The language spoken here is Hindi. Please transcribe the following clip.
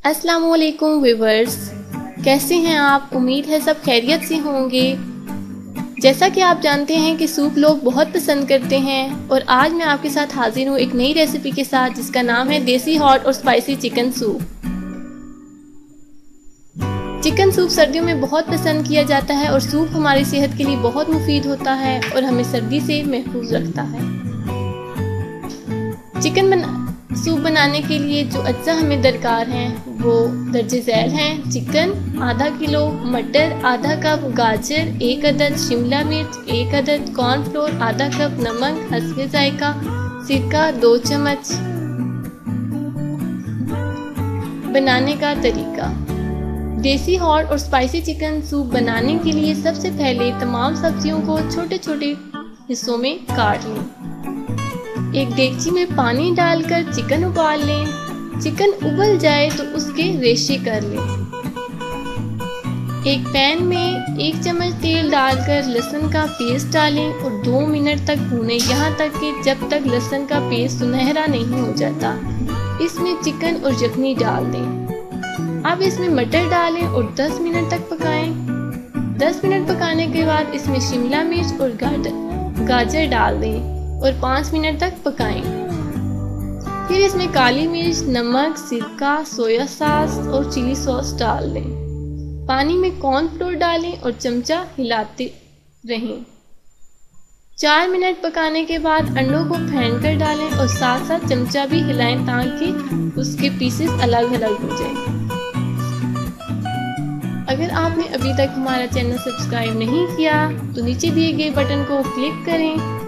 अस्सलाम वालेकुम व्यूवर्स, कैसे हैं आप? उम्मीद है सब खैरियत से होंगे। जैसा कि आप जानते हैं कि सूप लोग बहुत पसंद करते हैं और आज मैं आपके साथ हाजिर हूँ एक नई रेसिपी के साथ जिसका नाम है देसी हॉट और spicy chicken soup. Chicken soup सर्दियों में बहुत पसंद किया जाता है और सूप हमारी सेहत के लिए बहुत मुफीद होता है और हमें सर्दी से महफूज रखता है। सूप बनाने के लिए जो अज्जा हमें दरकार हैं वो दर्जे झैल हैं। चिकन आधा किलो, मटर आधा कप, गाजर 1 अदद, शिमला मिर्च 1 अदद, कॉर्नफ्लोर आधा कप, नमक हस्बे जायका, सिरका 2 चम्मच। बनाने का तरीका। देसी हॉट और स्पाइसी चिकन सूप बनाने के लिए सबसे पहले तमाम सब्जियों को छोटे छोटे हिस्सों में काट लें। एक देगची में पानी डालकर चिकन उबाल लें। चिकन उबल जाए तो उसके रेशे कर लें। एक पैन में 1 चम्मच तेल डालकर लहसुन का पेस्ट डालें और 2 मिनट तक भूनें, यहाँ तक कि जब तक लहसुन का पेस्ट सुनहरा नहीं हो जाता। इसमें चिकन और यखनी डाल दें। अब इसमें मटर डालें और 10 मिनट तक पकाएं। 10 मिनट पकाने के बाद इसमें शिमला मिर्च और गाजर डाल दें और 5 मिनट तक पकाएं। फिर इसमें काली मिर्च, नमक, सिरका, सोया सॉस और चिली सॉस डाल दें। पानी में कॉर्नफ्लोर डालें और चमचा हिलाते रहें। 4 मिनट पकाने के बाद अंडों को फेंट कर डालें और साथ साथ चमचा भी हिलाएं ताकि उसके पीसेस अलग अलग हो जाएं। अगर आपने अभी तक हमारा चैनल सब्सक्राइब नहीं किया तो नीचे दिए गए बटन को क्लिक करें